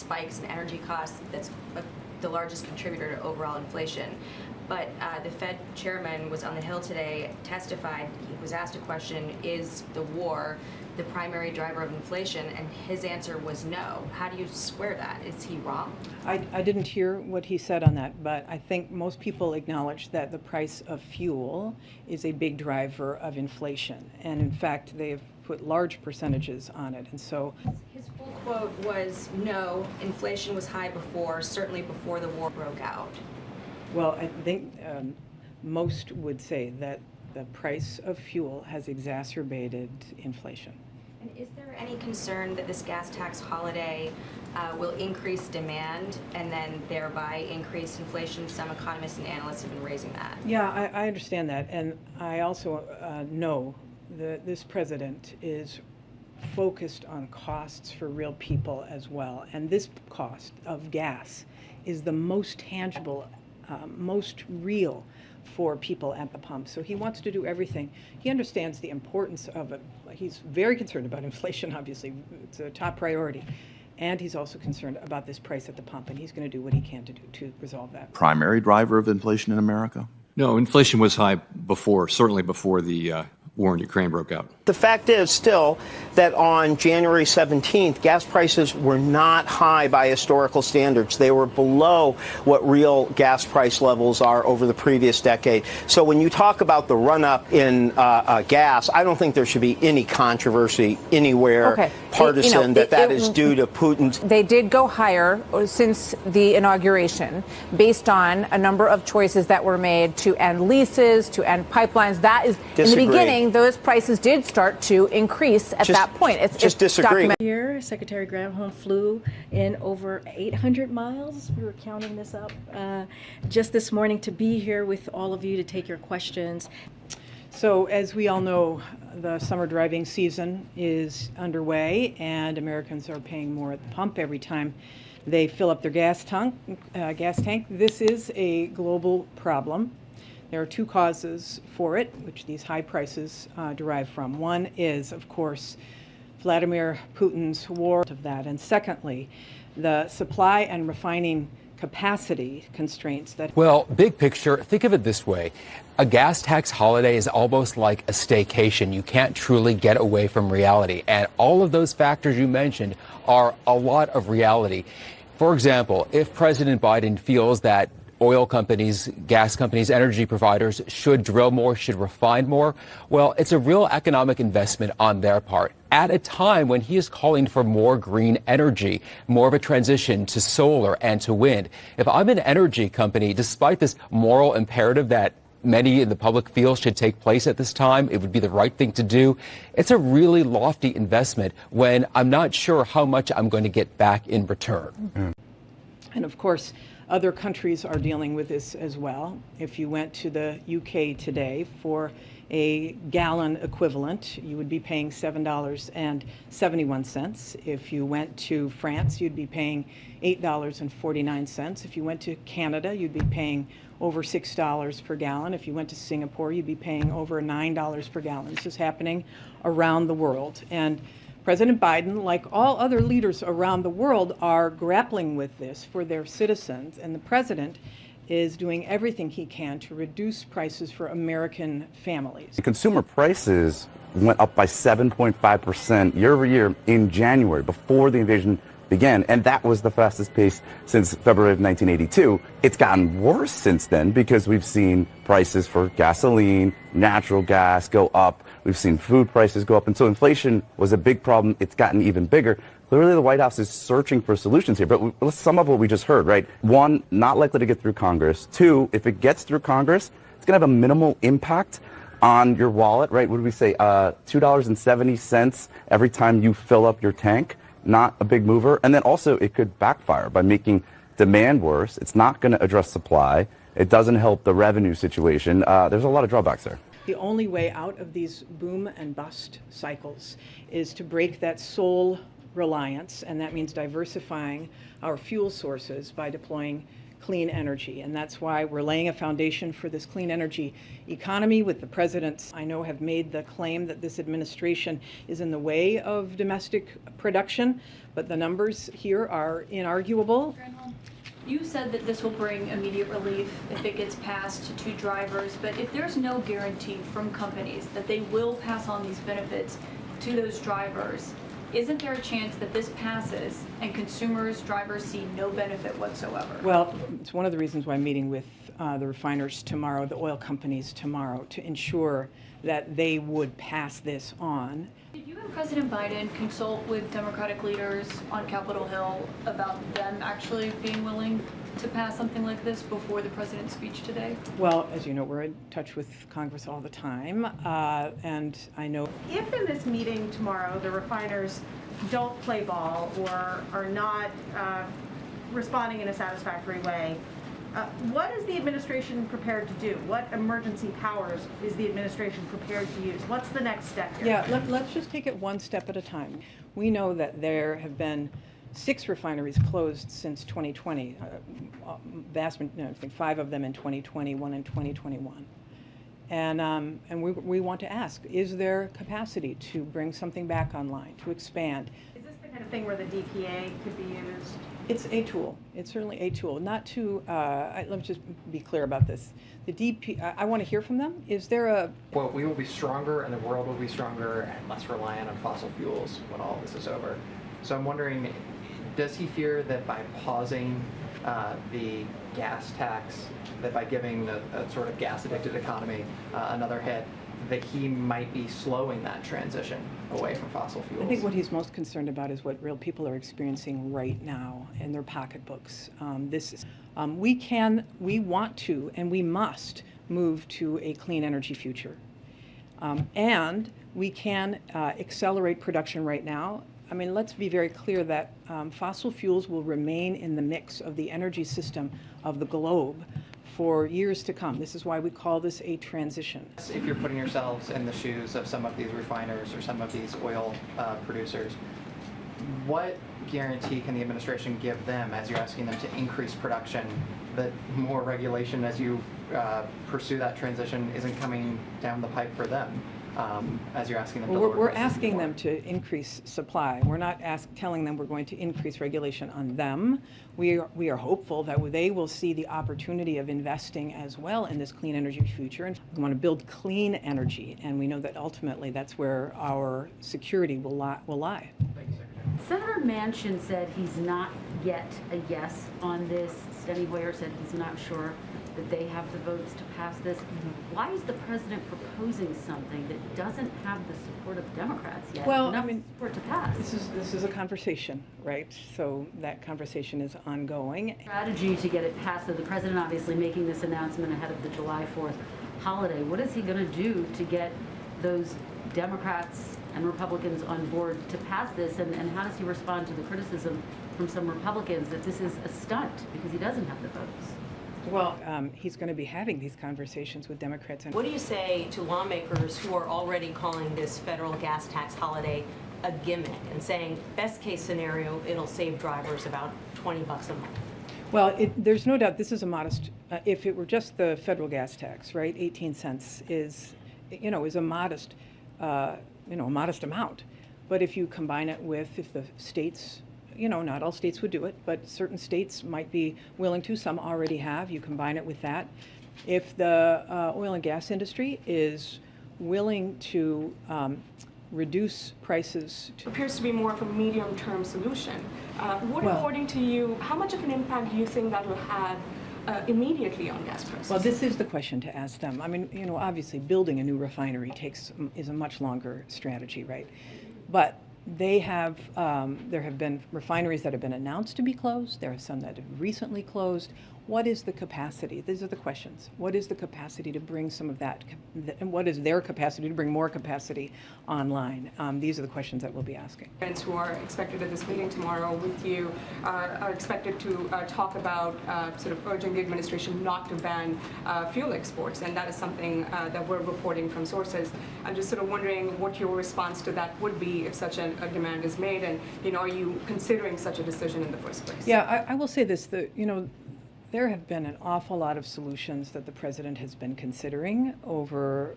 spikes in energy costs. That's the largest contributor to overall inflation. But the Fed chairman was on the Hill today, testified, he was asked a question, is the war the primary driver of inflation? And his answer was no. How do you square that? Is he wrong? I didn't hear what he said on that, but I think most people acknowledge that the price of fuel is a big driver of inflation. And in fact, they've put large percentages on it. And so his full quote was, no, inflation was high before, certainly before the war broke out. Well, I think most would say that the price of fuel has exacerbated inflation. And is there any concern that this gas tax holiday will increase demand and then thereby increase inflation? Some economists and analysts have been raising that. Yeah, I understand that. And I also know that this president is focused on costs for real people as well. And this cost of gas is the most tangible, most real for people at the pump. So he wants to do everything. He understands the importance of it. He's very concerned about inflation, obviously. It's a top priority. And he's also concerned about this price at the pump, and he's going to do what he can to resolve that. Primary driver of inflation in America? No, inflation was high before, certainly before the war in Ukraine broke out. The fact is still that on January 17th, gas prices were not high by historical standards. They were below what real gas price levels are over the previous decade. So when you talk about the run-up in gas, I don't think there should be any controversy anywhere partisan that is due to Putin's. They did go higher since the inauguration based on a number of choices that were made to end leases, to end pipelines. That is, in the beginning, those prices did start to increase at that point. It's disagree. Here, Secretary Granholm flew in over 800 miles. We were counting this up just this morning to be here with all of you to take your questions. So as we all know, the summer driving season is underway, and Americans are paying more at the pump every time they fill up their gas tank. This is a global problem. There are two causes for it, which these high prices derive from. One is, of course, Vladimir Putin's war of that. And secondly, the supply and refining capacity constraints that... Well, big picture, think of it this way. A gas tax holiday is almost like a staycation. You can't truly get away from reality. And all of those factors you mentioned are a lot of reality. For example, if President Biden feels that oil companies, gas companies, energy providers should drill more, should refine more, well, it's a real economic investment on their part at a time when he is calling for more green energy, more of a transition to solar and to wind. If I'm an energy company, despite this moral imperative that many in the public feel should take place at this time, it would be the right thing to do. It's a really lofty investment when I'm not sure how much I'm going to get back in return. And of course, other countries are dealing with this as well. If you went to the UK today for a gallon equivalent, you would be paying $7.71. If you went to France, you'd be paying $8.49. If you went to Canada, you'd be paying over $6 per gallon. If you went to Singapore, you'd be paying over $9 per gallon. This is happening around the world. And President Biden, like all other leaders around the world, are grappling with this for their citizens. And the president is doing everything he can to reduce prices for American families. Consumer prices went up by 7.5% year over year in January, before the invasion began, and that was the fastest pace since February of 1982. It's gotten worse since then because we've seen prices for gasoline, natural gas go up. We've seen food prices go up, and so inflation was a big problem. It's gotten even bigger. Clearly, the White House is searching for solutions here, but let's sum up what we just heard, right? One, not likely to get through Congress. Two, if it gets through Congress, it's going to have a minimal impact on your wallet, right? What did we say? $2.70 every time you fill up your tank. Not a big mover. And then also it could backfire by making demand worse. It's not going to address supply. It doesn't help the revenue situation. There's a lot of drawbacks there. The only way out of these boom and bust cycles is to break that sole reliance, and that means diversifying our fuel sources by deploying clean energy. And that's why we're laying a foundation for this clean energy economy with the presidents, I know, have made the claim that this administration is in the way of domestic production, but the numbers here are inarguable. You said that this will bring immediate relief if it gets passed to drivers, but if there's no guarantee from companies that they will pass on these benefits to those drivers, isn't there a chance that this passes and consumers, drivers see no benefit whatsoever? Well, it's one of the reasons why I'm meeting with the refiners tomorrow, the oil companies tomorrow, to ensure that they would pass this on. Did you and President Biden consult with Democratic leaders on Capitol Hill about them actually being willing to pass something like this before the president's speech today? Well, as you know, we're in touch with Congress all the time, and I know. If in this meeting tomorrow the refiners don't play ball or are not responding in a satisfactory way, what is the administration prepared to do? What emergency powers is the administration prepared to use? What's the next step here? Yeah, let's just take it one step at a time. We know that there have been 6 refineries closed since 2020. I think 5 of them in 2020, 1 in 2021. And we want to ask, is there capacity to bring something back online, to expand? Is this the kind of thing where the DPA could be used? It's a tool. It's certainly a tool. Not to, let me just be clear about this. The I want to hear from them. Is there a... Well, we will be stronger and the world will be stronger and less reliant on fossil fuels when all this is over. So I'm wondering, does he fear that by pausing the gas tax, that by giving a sort of gas-addicted economy another hit, that he might be slowing that transition away from fossil fuels? I think what he's most concerned about is what real people are experiencing right now in their pocketbooks. We want to, and we must move to a clean energy future. And we can accelerate production right now. I mean, let's be very clear that fossil fuels will remain in the mix of the energy system of the globe for years to come. This is why we call this a transition. If you're putting yourselves in the shoes of some of these refiners or some of these oil producers, what guarantee can the administration give them as you're asking them to increase production, that more regulation as you pursue that transition isn't coming down the pipe for them? As you're asking them to lower We're prices asking more? them to increase supply. We're not telling them we're going to increase regulation on them. We are hopeful that they will see the opportunity of investing as well in this clean energy future. And we want to build clean energy, and we know that ultimately that's where our security will lie. Thank you, Secretary. Senator Manchin said he's not yet a yes on this. Steny Hoyer said he's not sure that they have the votes to pass this. Why is the president proposing something that doesn't have the support of Democrats yet? Well, enough I mean, support to pass. This is a conversation, right? So that conversation is ongoing. Strategy to get it passed. So the president obviously making this announcement ahead of the July 4th holiday. What is he going to do to get those Democrats and Republicans on board to pass this? And how does he respond to the criticism from some Republicans that this is a stunt because he doesn't have the votes? Well, he's going to be having these conversations with Democrats. What do you say to lawmakers who are already calling this federal gas tax holiday a gimmick and saying, best case scenario, it'll save drivers about $20 a month? Well, there's no doubt this is a modest, if it were just the federal gas tax, right, 18 cents is a modest, a modest amount. But if you combine it with, if the states, not all states would do it, but certain states might be willing to, some already have, you combine it with that. If the oil and gas industry is willing to reduce prices. Appears to be more of a medium-term solution. According to you, how much of an impact do you think that will have immediately on gas prices? Well, this is the question to ask them. I mean, obviously building a new refinery is a much longer strategy, right? But they have, there have been refineries that have been announced to be closed. There are some that have recently closed. What is the capacity? These are the questions. What is the capacity to bring some of that, and what is their capacity to bring more capacity online? These are the questions that we'll be asking. Who are expected at this meeting tomorrow with you are expected to talk about sort of urging the administration not to ban fuel exports, and that is something that we're reporting from sources. I'm just sort of wondering what your response to that would be if such a demand is made, and are you considering such a decision in the first place? Yeah, I will say this: There have been an awful lot of solutions that the president has been considering over